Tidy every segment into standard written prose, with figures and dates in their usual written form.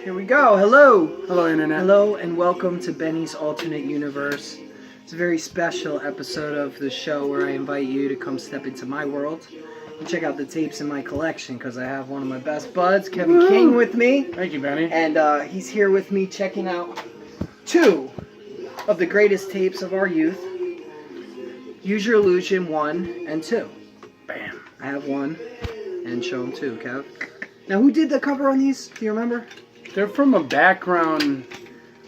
Here we go. Hello. Hello, Internet. Hello, and welcome to Benny's Alternate Universe. It's a very special episode of the show where I invite you to come step into my world and check out the tapes in my collection because I have one of my best buds, Kevin King, with me. Thank you, Benny. And he's here with me checking out two of the greatest tapes of our youth. Use Your Illusion 1 and 2. Bam. I have one, and show them 2, Kev. Now, who did the cover on these? Do you remember? They're from a background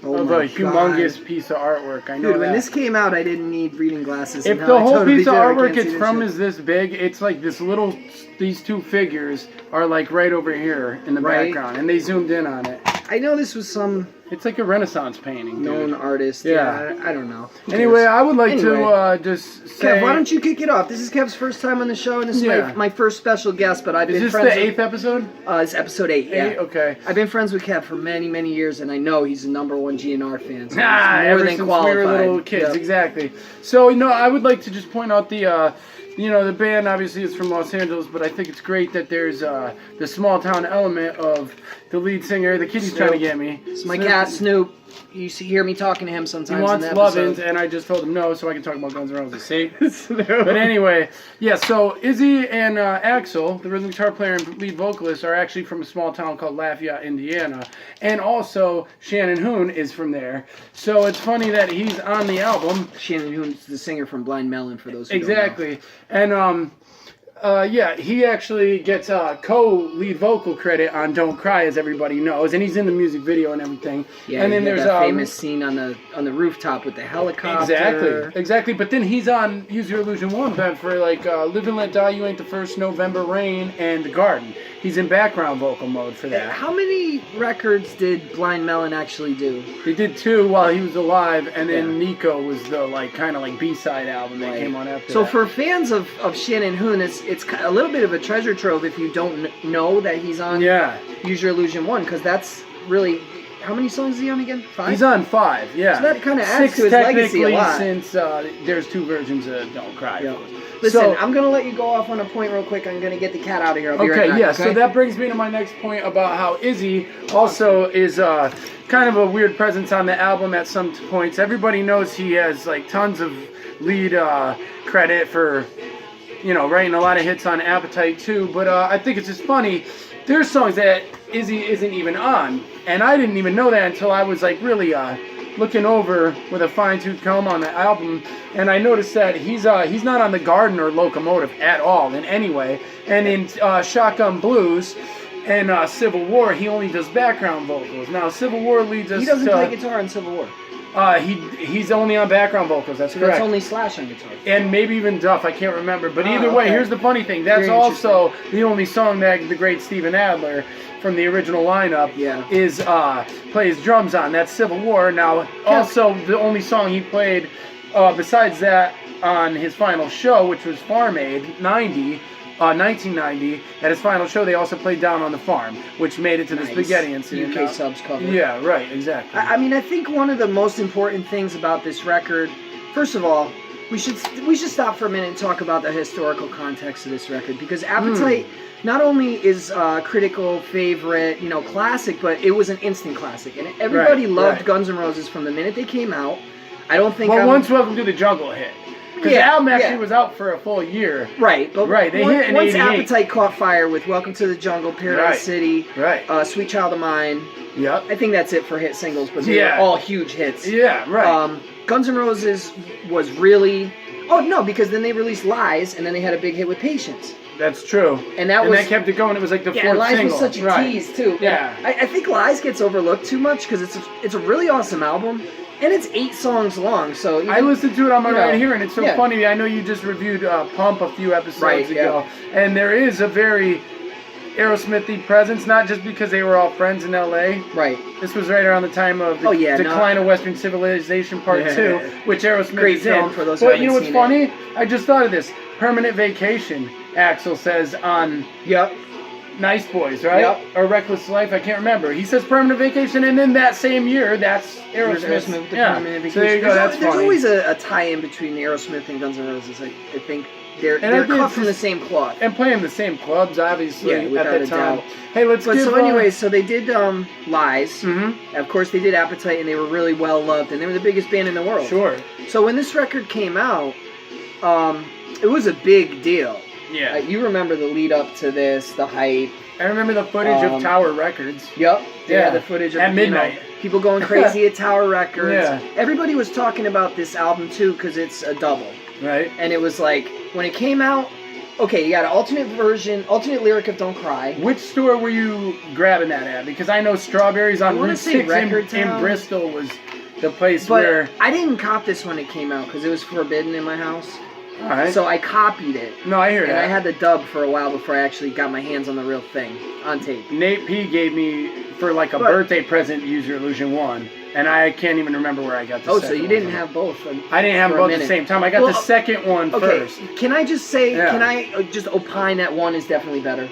of a humongous piece of artwork. I know Dude, when that. this came out, I didn't need reading glasses. If and the now I whole totally piece of do. I artwork can't it's see from shit. is this big, it's like this little, these two figures are like right over here in the background, and they zoomed in on it. I know this was some It's like a Renaissance painting, dude. known artist. Yeah. I don't know. Who Anyway, cares? I would like to just say... Kev, why don't you kick it off? This is Kev's first time on the show, and this is my first special guest, but I've been friends Is this the 8th episode? It's episode 8, yeah. 8? Okay. I've been friends with Kev for many, many years, and I know he's the #1 GNR fan. So Ever since we were little kids, Yep. exactly. So, I would like to just point out the band obviously is from Los Angeles, but I think it's great that there's the small town element of the lead singer. The kitty's trying to get me. It's my cat, Snoop. You hear me talking to him sometimes. He wants in the Lovin's, episode. and I just told him no, so I can talk about Guns N' Roses. See? But anyway, yeah. So Izzy and Axel, the rhythm guitar player and lead vocalist, are actually from a small town called Lafayette, Indiana, and also Shannon Hoon is from there. So it's funny that he's on the album. Shannon Hoon's the singer from Blind Melon, for those who Exactly, and he actually gets co-lead vocal credit on "Don't Cry," as everybody knows, and he's in the music video and everything. Yeah, and then there's that famous scene on the rooftop with the helicopter. Exactly. But then he's on "Use Your Illusion 1" Ben, for like "Live and Let Die," "You Ain't the First," "November Rain," and "The Garden." He's in background vocal mode for that. How many records did Blind Melon actually do? They did 2 while he was alive, and then Nico was the kind of B-side album that came on after. So that. for fans of Shannon Hoon, it's a little bit of a treasure trove if you don't know that he's on Use Your Illusion 1, because that's really... How many songs is he on again? 5? He's on 5, yeah. So that kind of adds 6 to his legacy a lot. since there's 2 versions of "Don't Cry." Yeah. Listen, I'm going to let you go off on a point real quick. I'm going to get the cat out of here. I'll be right back, okay? So that brings me to my next point about how Izzy also is kind of a weird presence on the album at some points. Everybody knows he has tons of lead credit for, writing a lot of hits on Appetite too. But I think it's just funny. There's songs that Izzy isn't even on, and I didn't even know that until I was really looking over with a fine-tooth comb on the album, and I noticed that he's not on The Garden or Locomotive at all in any way. And in Shotgun Blues and Civil War, he only does background vocals. Now Civil War leads us. He doesn't play guitar in Civil War. He's only on background vocals. That's correct. That's only Slash on guitar. And maybe even Duff. I can't remember. But either way, here's the funny thing. That's also the only song that the great Steven Adler from the original lineup is plays drums on. That's Civil War. Now, also the only song he played besides that on his final show, which was Farm Aid 1990, at his final show, they also played Down on the Farm, which made it to the Spaghetti Incident. UK subs cover. Yeah, right, exactly. I mean, I think one of the most important things about this record, first of all, we should stop for a minute and talk about the historical context of this record, because Appetite not only is a critical favorite, classic, but it was an instant classic, and everybody loved Guns N' Roses from the minute they came out. I don't think. Well, once Welcome to the Jungle hit. Because the album actually was out for a full year. Right, but they hit in once 88. Appetite caught fire with Welcome to the Jungle, Paradise City, Sweet Child of Mine. Yep. I think that's it for hit singles, but they were all huge hits. Yeah, right. Guns N' Roses was really... Oh, no, because then they released Lies, and then they had a big hit with Patience. That's true. And that kept it going. It was like the fourth Lies single. was such a tease, too. Yeah. I think Lies gets overlooked too much, because it's a really awesome album. And it's 8 songs long, so... I listened to it on my right here, and it's so funny. I know you just reviewed Pump a few episodes ago, and there is a very Aerosmithy presence, not just because they were all friends in L.A. Right. This was right around the time of the Decline of Western Civilization Part 2, which Aerosmith is in. For those but you know what's funny? I just thought of this. Permanent Vacation, Axl says on... Nice Boys, right? Yep. Or Reckless Life, I can't remember. He says Permanent Vacation, and in that same year, that's Aerosmith. Permanent Vacation. So there you go, that's funny. There's always a tie-in between Aerosmith and Guns N' Roses, I think. they're cut from the same cloth. And playing the same clubs, obviously, at the time. Hey, so they did Lies. Mm-hmm. Of course, they did Appetite, and they were really well loved, and they were the biggest band in the world. Sure. So when this record came out, it was a big deal. Yeah. You remember the lead up to this, the hype. I remember the footage of Tower Records. Yep. Yeah, the footage of at midnight. People going crazy at Tower Records. Yeah. Everybody was talking about this album too because it's a double. Right. And it was like when it came out. Okay, you got an alternate version, alternate lyric of "Don't Cry." Which store were you grabbing that at? Because I know Strawberries on Route 6 in Bristol was the place where. I didn't cop this when it came out because it was forbidden in my house. All right. So I copied it. No, I hear that. And I had the dub for a while before I actually got my hands on the real thing on tape. Nate P gave me for like a birthday present Use Your Illusion 1, and I can't even remember where I got the second one. So you didn't have both? I didn't have both at the same time. I got the second one first. Can I just say, can I just opine that one is definitely better?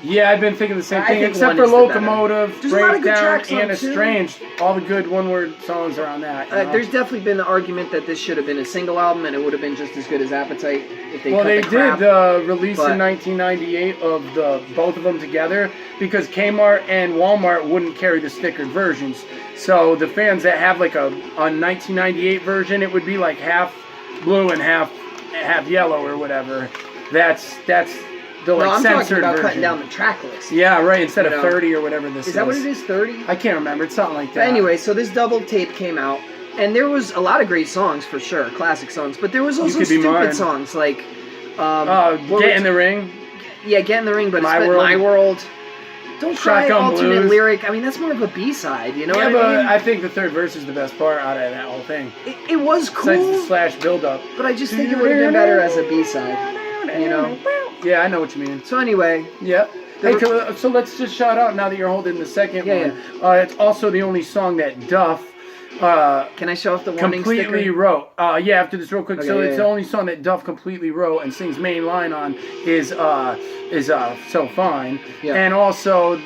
Yeah, I've been thinking the same thing, except for Locomotive, Breakdown, and Estranged. All the good one-word songs are on that. There's definitely been the argument that this should have been a single album, and it would have been just as good as Appetite if they cut the crap. Did release in 1998 of both of them together because Kmart and Walmart wouldn't carry the stickered versions. So the fans that have like a 1998 version, it would be like half blue and half yellow or whatever. That's I'm censored talking about version. Cutting down the track list. Yeah, right. Instead of 30 or whatever this is. Is that what it is? 30? I can't remember. It's something like that. But anyway, so this double tape came out, and there was a lot of great songs for sure, classic songs. But there was also stupid songs like Get in the Ring. Yeah, Get in the Ring, but My it's World. My World. Don't Cry, Shotgun alternate Blues. lyric. I mean, that's more of a B-side, you know Yeah, what I but mean? I think the third verse is the best part out of that whole thing. It was cool. Besides the / build-up. But I just think it would have been better as a B-side, you know? Yeah, I know what you mean. So anyway. Yeah. Hey, so let's just shout out now that you're holding the second one. Yeah. It's also the only song that Duff can I show off the warning completely sticker? wrote. Yeah, after this real quick. Okay, So it's the only song that Duff completely wrote and sings main line on is So Fine. Yeah. And also,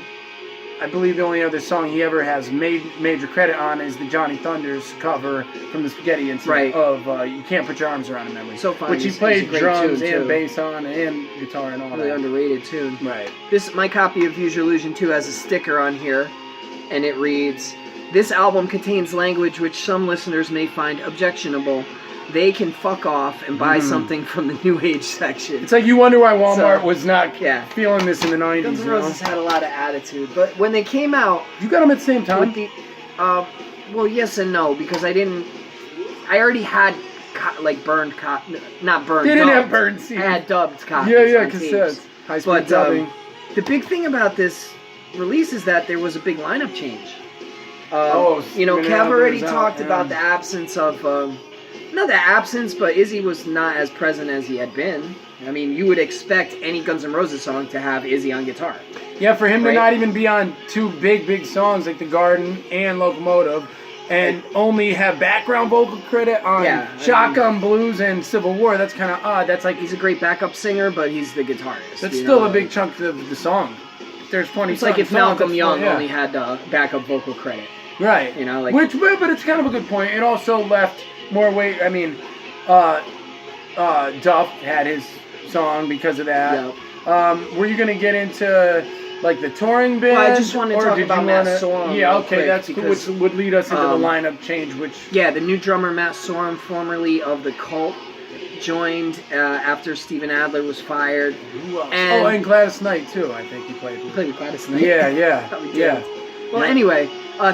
I believe the only other song he ever has major credit on is the Johnny Thunders cover from the Spaghetti Incident of You Can't Put Your Arms Around a Memory. So Fine, which he is played a great drums tune, and too. bass on and guitar and all Really that. underrated tune. Right. My copy of Use Your Illusion 2 has a sticker on here, and it reads, "This album contains language which some listeners may find objectionable. They can fuck off and buy something from the New Age section." It's like you wonder why Walmart was not feeling this in the 90s. Guns N' Roses had a lot of attitude, but when they came out... You got them at the same time? Well, yes and no, because I already had, burned not burned, They didn't dubbed. have burned seeds. I had dubbed copies. Yeah, on cassettes. tapes. High-speed dubbing. The big thing about this release is that there was a big lineup change. Kev already talked about the absence of... not the absence, but Izzy was not as present as he had been. I mean, you would expect any Guns N' Roses song to have Izzy on guitar. Yeah, for him to not even be on two big songs like The Garden and Locomotive, and only have background vocal credit on Shotgun Blues and Civil War, that's kind of odd. That's like he's a great backup singer, but he's the guitarist. That's still a big chunk of the song. There's 20 It's like if Malcolm Young only had backup vocal credit. Right. You know, but it's kind of a good point. It also left more weight. I mean, Duff had his song because of that. Yep. Were you going to get into like the touring bit? Well, I just wanted to talk about Matt Sorum. Yeah, okay, that's cool, which would lead us into the lineup change. The new drummer Matt Sorum, formerly of the Cult, joined after Steven Adler was fired. And Gladys Knight too. I think he played. He played with Gladys Knight. Yeah. Well, anyway,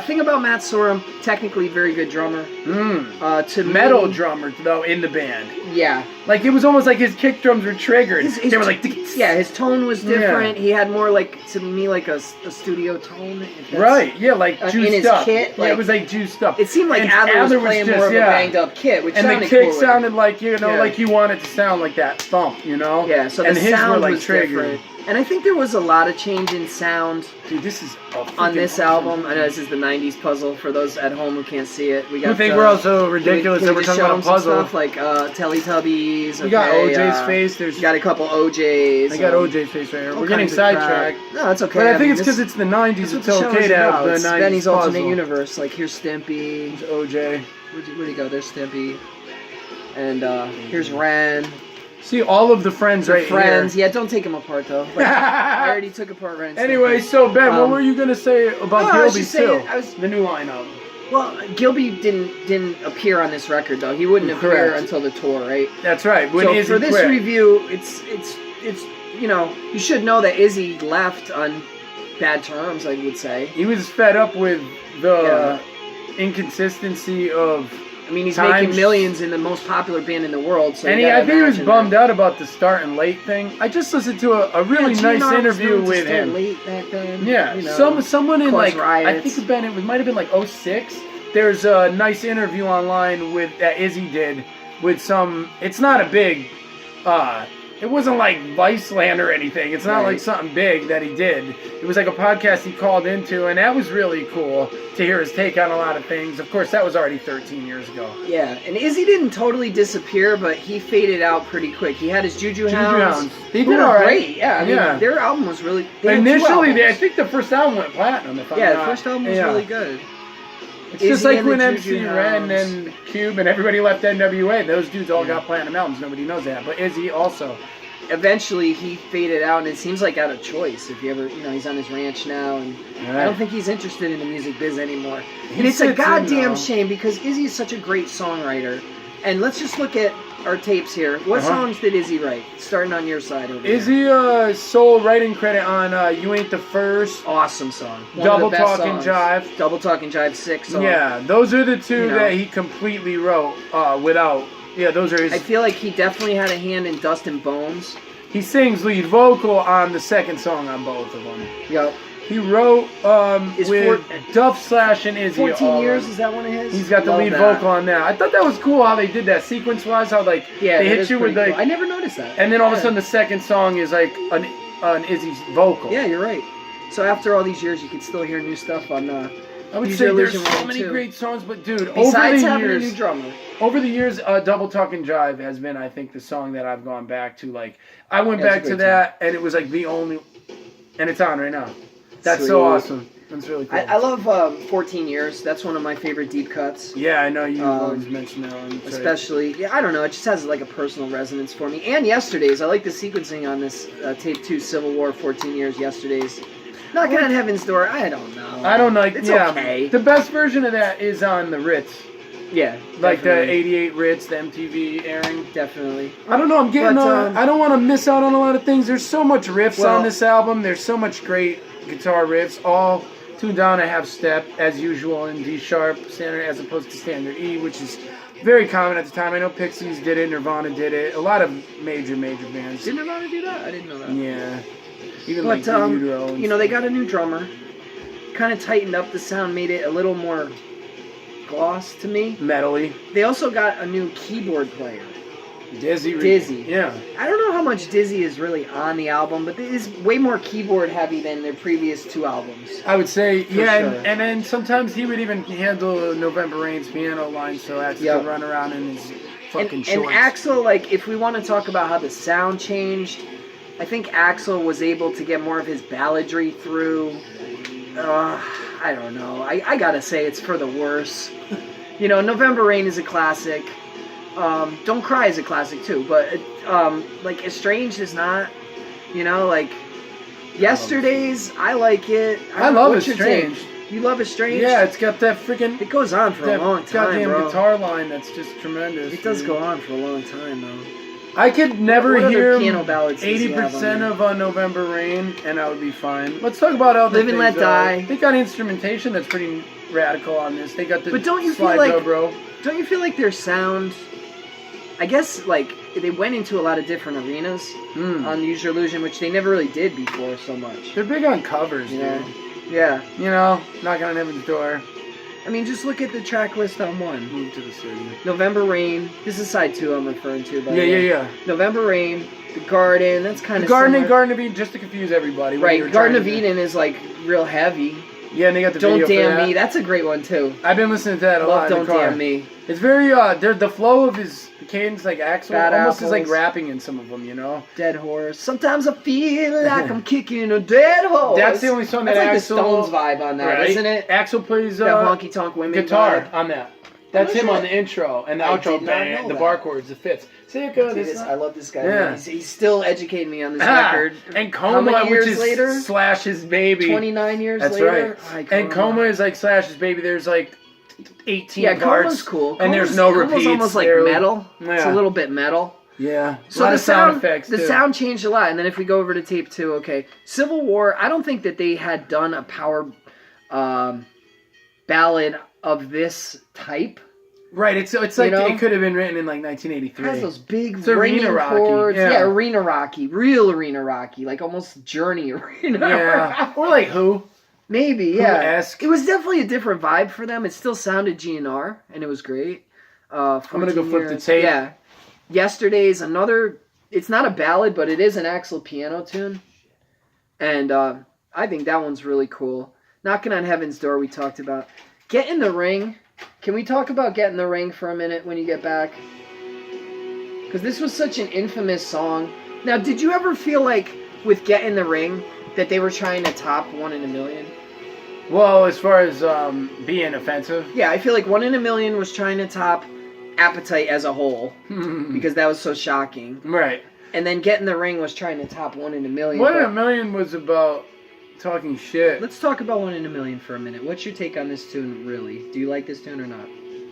thing about Matt Sorum, technically very good drummer. Metal drummer though in the band. Yeah. Like it was almost like his kick drums were triggered. They were like. His tone was different. He had more to me like a studio tone. Right. Yeah, like juiced in his up. kit. It was like juiced up. It seemed like Adler was playing more of a banged up kit, which sounded cool. And the kick sounded like like you want it to sound like that thump, Yeah. So the sound was triggered. And I think there was a lot of change in sound. Dude, this is on this album. I know this is the '90s puzzle for those at home who can't see it. We got. I think we're also ridiculous that we're talking about a puzzle. Stuff like Teletubbies. We got OJ's face. You got a couple OJs. I got OJ's face right here. We're getting sidetracked. No, that's okay. But I think it's because it's the '90s. It's okay to have the '90s Benny's puzzle. Alternate Universe. Like here's Stimpy. There's OJ. Where'd he go? There's Stimpy. And here's Ren. See all of the friends right Friends, here. yeah, don't take them apart though. Like, I already took apart Ren. Anyway, so Ben, what were you gonna say about Gilby too? The new lineup. Well, Gilby didn't appear on this record though. He wouldn't appear until the tour, right? That's right. When so Izzy for this quit. review, it's you know, you should know that Izzy left on bad terms. I would say he was fed up with the inconsistency of. I mean, he's making millions in the most popular band in the world. So and I think he was bummed out about the start and late thing. I just listened to a really nice interview with him. Late back then, yeah, you know, someone in like riots. I think it might have been like 06. There's a nice interview online that Izzy did with some. It's not a big. It wasn't like Viceland or anything. It's not like something big that he did. It was like a podcast he called into, and that was really cool to hear his take on a lot of things. Of course, that was already 13 years ago. Yeah, and Izzy didn't totally disappear, but he faded out pretty quick. He had his Juju Hounds. They did all right. Great. Yeah, I mean, their album was really... Initially, I think the first album went platinum. The first album was really good. It's just like when MC Ren and Cube and everybody left NWA. Those dudes all got platinum albums. Nobody knows that. But Izzy also. Eventually, he faded out, and it seems like out of choice. If you ever, he's on his ranch now, and I don't think he's interested in the music biz anymore. And it's a goddamn shame because Izzy is such a great songwriter. And let's just look at our tapes here. What songs did Izzy write? Starting on your side over Izzy sole writing credit on You Ain't the First. Awesome song. Double Talk and Jive. Double Talk and Jive 6 song. Yeah, those are the two that he completely wrote without. Yeah, those are his. I feel like he definitely had a hand in Dust and Bones. He sings lead vocal on the second song on both of them. Yep. He wrote with Duff Slash and Izzy. 14 Years, is that one of his? He's got the lead vocal on that. I thought that was cool how they did that sequence-wise, how they hit you with cool. I never noticed that. And then all of a sudden the second song is like an Izzy's vocal. Yeah, you're right. So after all these years, you can still hear new stuff on I would say there's so many great songs, but dude, besides having a new drummer. Over the years, Double Talk and Jive has been, I think, the song that I've gone back to. Like, I went back to that, and it was like the only, and it's on right now. That's so awesome. That's really cool. I love 14 Years. That's one of my favorite deep cuts. Yeah, I know you always mention that one. Especially, I don't know, it just has like a personal resonance for me. And Yesterday's. I like the sequencing on this tape too. Civil War, 14 Years, Yesterday's. Knocking on Heaven's Door, I don't know. I don't know. It's okay. The best version of that is on the Ritz. Yeah. Like the 88 Ritz, the MTV airing. Definitely. I don't know, I'm getting I don't want to miss out on a lot of things. There's so much riffs on this album. There's so much great guitar riffs, all tuned down a half step, as usual, in D sharp standard, as opposed to standard E, which is very common at the time. I know Pixies did it, Nirvana did it, a lot of major bands. Did Nirvana do that? I didn't know that. Yeah. Even like Utero. They got a new drummer. Kind of tightened up the sound, made it a little more gloss to me. Metally. They also got a new keyboard player. Dizzy. Yeah. I don't know how much Dizzy is really on the album, but it is way more keyboard heavy than their previous two albums. I would say, sure. and then sometimes he would even handle November Rain's piano line, so Axl could run around in his fucking shorts. And Axl, like, if we want to talk about how the sound changed, I think Axl was able to get more of his balladry through. I don't know. I gotta say it's for the worse. November Rain is a classic. Don't Cry is a classic too, but like Estranged is not. Yesterday's, I like it. I love Estranged. You love Estranged? Yeah, it's got that freaking... It goes on for a long time, goddamn bro. guitar line that's just tremendous. It does go on for a long time, though. I could never hear piano ballads 80% of November Rain, and I would be fine. Let's talk about other Live and Let Die. They got instrumentation that's pretty radical on this. They got the But don't you feel like their sound... I guess, like, they went into a lot of different arenas on Use Your Illusion, which they never really did before so much. They're big on covers, dude. Yeah. Knocking on Heaven's Door. I mean, just look at the track list on one. Move to the City. November Rain. This is side 2 I'm referring to. Yeah. November Rain. The Garden. That's kind of Garden and Garden of Eden, just to confuse everybody. Right. Garden of Eden is, like, real heavy. Yeah, and they got the Don't video Damn for that. Me. That's a great one, too. I've been listening to that a lot in the car. Don't Damn Me. It's very, the flow of his cadence, like Axl, almost is like rapping in some of them, Dead Horse. Sometimes I feel like I'm kicking a dead horse. That's the only song that That's Axl... like the Stones vibe on that, right? isn't it? Axl plays that honky tonk women guitar vibe. on that. That's him on the intro and the I outro. did not know The that. bar chords, the fifths. See, it goes. I love this guy. Yeah. He's still educating me on this record. And How Coma, many years which is later? Slash's baby. 29 years That's later. right. And Coma is like Slash's baby. There's like 18 parts. Coma's cool. And there's no Coma's repeats. almost like Barely. metal. Yeah. It's a little bit metal. Yeah. So a lot the of sound effects. The too. sound changed a lot. And then if we go over to tape 2, okay, Civil War. I don't think that they had done a power ballad of this type. Right. It's like it could have been written in like 1983. It has those big it's ringing arena rocky. chords. Yeah. Arena rocky, real arena rocky, like almost Journey arena. Yeah. Or like Who. Maybe, yeah. Who-esque. It was definitely a different vibe for them. It still sounded GNR, and it was great. I'm gonna go flip the tape. Yeah. Yesterday's another. It's not a ballad, but it is an Axl piano tune, and I think that one's really cool. Knocking on Heaven's Door. We talked about. Get in the Ring. Can we talk about Get in the Ring for a minute when you get back? Because this was such an infamous song. Now, did you ever feel like with Get in the Ring that they were trying to top 1 in a Million? Well, as far as being offensive. Yeah, I feel like 1 in a Million was trying to top Appetite as a whole because that was so shocking. Right. And then Get in the Ring was trying to top 1 in a Million. 1 in a Million was about talking shit. Let's talk about 1 in a Million for a minute. What's your take on this tune, really? Do you like this tune or not?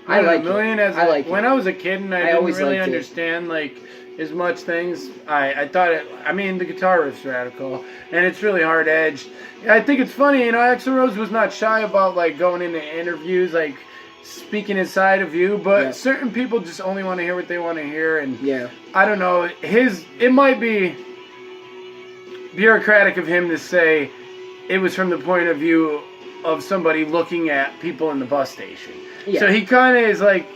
I like it. I like it. When I was a kid and I didn't always really liked it. understand like as much things, I thought it. I mean, the guitar riff's radical and it's really hard edged. I think it's funny, Axl Rose was not shy about like going into interviews, like speaking inside of you, but certain people just only want to hear what they want to hear, and I don't know. It might be bureaucratic of him to say it was from the point of view of somebody looking at people in the bus station. Yeah. So he kind of is like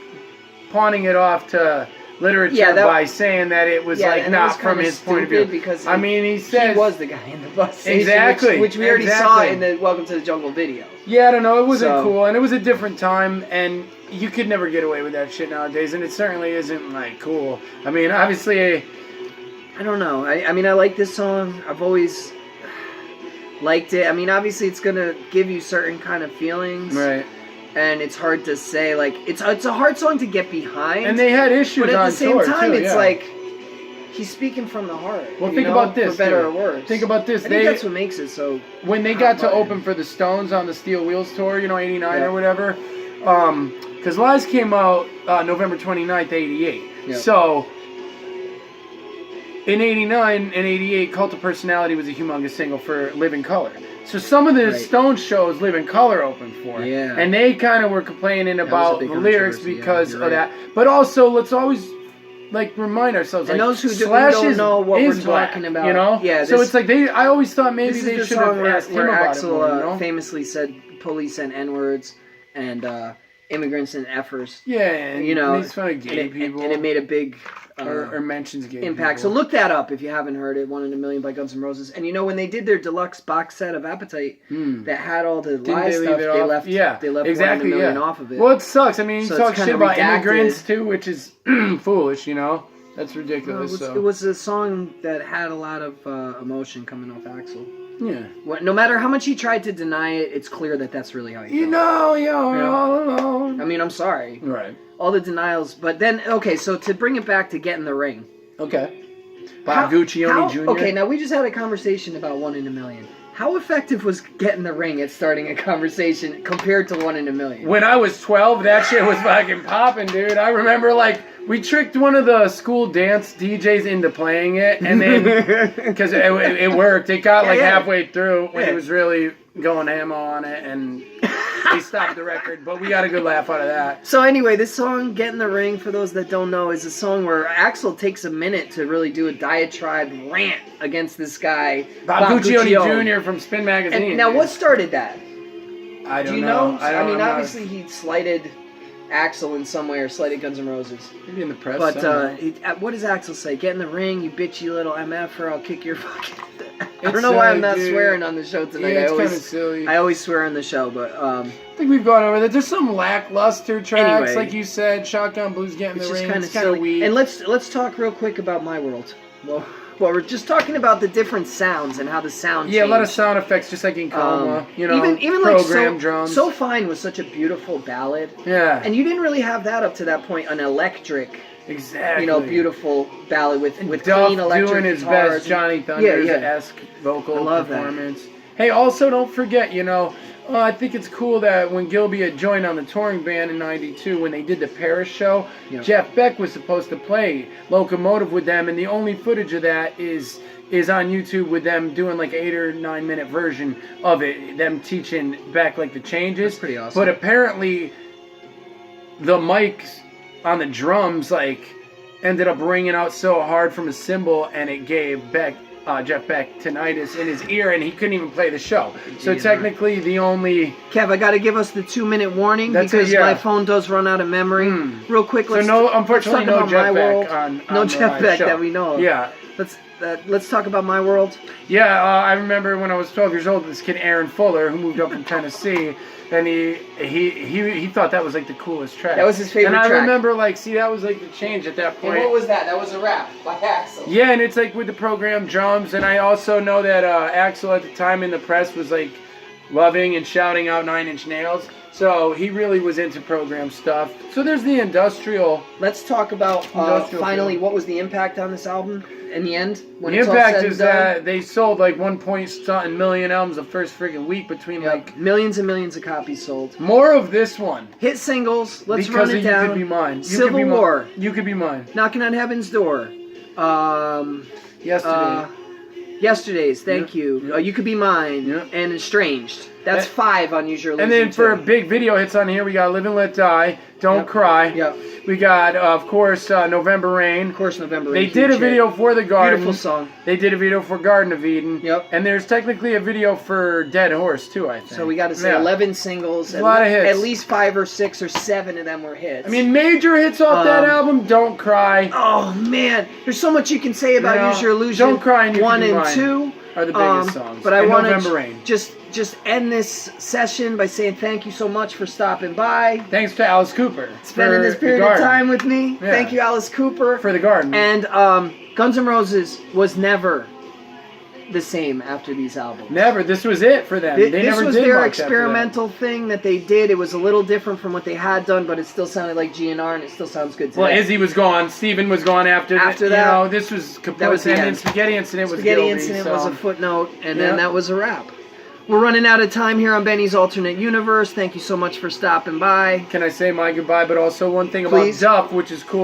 pawning it off to literature by saying that it was like not from his point of view. Because I mean, he says he was the guy in the bus station, exactly, which we already saw in the Welcome to the Jungle video. Yeah, I don't know. It wasn't cool, and it was a different time, and you could never get away with that shit nowadays, and it certainly isn't like cool. I mean, obviously, I don't know. I mean, I like this song. I've always liked it. I mean, obviously, it's gonna give you certain kind of feelings, right? And it's hard to say. Like, it's a hard song to get behind. And they had issues, but at the same time, too, it's like he's speaking from the heart. Well, think about this, for better or worse. Think about this. I think that's what makes it so. When they got to open for the Stones on the Steel Wheels tour, '89 or whatever, because Lies came out November 29th, '88. Yep. So in '89 and '88, Cult of Personality was a humongous single for Living Colour. So some of the Stones shows Living Colour opened for. Yeah. And they kind of were complaining about the lyrics because of that. But also, let's always remind ourselves. And like, those who Slash don't know what we're black, talking about. You know? Yeah. So it's like I always thought maybe they should have where, asked him about Axl, it more, you know? famously said police and N-words and immigrants and effers. Yeah, and he's fun of gay people. And it made a big or mentions gay impact. people. So look that up if you haven't heard it. 1 in a Million by Guns N' Roses. And when they did their deluxe box set of Appetite that had all the live stuff, they left exactly, 1 in a Million off of it. Well, it sucks. I mean, you talk shit about redacted. immigrants too, which is foolish, That's ridiculous. It was a song that had a lot of emotion coming off Axl. Yeah. No matter how much he tried to deny it, it's clear that that's really how he felt. You're all alone. I mean, I'm sorry. Right. All the denials. But then, okay, so to bring it back to Get in the Ring. Okay. Bob Guccione Jr. Okay, now we just had a conversation about 1 in a Million. How effective was Get in the Ring at starting a conversation compared to 1 in a Million? When I was 12, that shit was fucking popping, dude. I remember, we tricked one of the school dance DJs into playing it, and then, because it worked. It got halfway through when he was really going ham on it, and he stopped the record, but we got a good laugh out of that. So anyway, this song, Get in the Ring, for those that don't know, is a song where Axl takes a minute to really do a diatribe rant against this guy, Bob Guccione Jr. from Spin Magazine. And now, what started that? I don't Do you know. I mean, obviously he slighted Axl in some way, or slighted Guns N' Roses. Maybe in the press. But what does Axl say? Get in the ring, you bitchy little MF, or I'll kick your fucking... I don't know why I'm not swearing on the show tonight. Yeah, it's kind of silly. I always swear on the show, but... I think we've gone over that. There's some lackluster tracks, like you said. Shotgun Blues, Get in the Ring. It's kind of weak. And let's talk real quick about My World. Well, Well, we're just talking about the different sounds and how the sound Yeah, a lot of changed. sound effects, just like in Coma. You know, even like program drums. So Fine was such a beautiful ballad. Yeah. And you didn't really have that up to that point, an electric, Exactly. you know, beautiful ballad with Duff clean electric doing his guitars. best Johnny Thunders-esque vocal I love that. performance. Hey, also don't forget, you know, I think it's cool that when Gilby had joined on the touring band in '92, when they did the Paris show, Yeah. Jeff Beck was supposed to play Locomotive with them, and the only footage of that is on YouTube with them doing like 8 or 9 minute version of it, them teaching Beck like the changes. That's pretty awesome. But apparently, the mics on the drums like ended up ringing out so hard from a cymbal, and it gave Jeff Beck tinnitus in his ear, and he couldn't even play the show. So Jeez, technically, the only Kev, I got to give us the 2-minute warning That's because it, yeah. my phone does run out of memory. Real quick, let's unfortunately, let's talk no about Jeff My Beck World. on No the Jeff live Beck show. that we know of. Yeah, Let's talk about My World. yeah. I remember when I was 12 years old, this kid Aaron Fuller, who moved up from Tennessee, and he thought that was like the coolest track. That was his favorite and I track. remember that was like the change at that point. was that? That was a rap by Axl. Yeah, and it's like with the program drums, and I also know that Axl at the time in the press was like loving and shouting out 9 Inch Nails, so he really was into program stuff. So there's the industrial. Let's talk about Industrial finally film. what was the impact on this album in the end. When The it's all impact said and is done? that they sold like 1 million albums the first friggin' week between like millions and millions of copies sold. more of this one. Hit singles. Let's because run it of down. You Could Be Mine. You Civil Could Be War. You Could Be Mine. Knocking on Heaven's Door. Yesterday. Yesterday's. Thank you. Yeah. You Could Be Mine. Yeah. And Estranged. That's And- 5 on Use Your Illusion. And then for 2. big video hits on here, we got Live and Let Die, Don't Yep. Cry. Yep. We got, of course, November Rain. Of course, November. They Rain, did a huge hit. video for The Garden. Beautiful song. They did a video for Garden of Eden. Yep. And there's technically a video for Dead Horse, too, I think. So we got to say Yeah. 11 singles. A lot of hits. At least 5 or 6 or 7 of them were hits. I mean, major hits off that album, Don't Cry. oh man, there's so much you can say about You know, Use Your Illusion. Don't Cry and You 1 Could Be and Mine 2 are the biggest songs. But I And want November to Rain. just end this session by saying thank you so much for stopping by, Thanks to Alice Cooper. spending for this The period of Garden. time with me. Yeah. Thank you, Alice Cooper. For The Garden. And Guns N' Roses was never the same after these albums. Never. This was it for them. They This never was did their much after that. experimental thing that they did. It was a little different from what they had done, but it still sounded like GNR, and it still sounds good today. Well, Izzy was gone. Steven was gone after After You that, know, this was kaput. that was the And then end. Spaghetti Incident was Spaghetti Gilby, Incident so. was a footnote, and Yeah. then that was a wrap. We're running out of time here on Benny's Alternate Universe. Thank you so much for stopping by. Can I say my goodbye? But also one thing about Please. Duff, which is cool.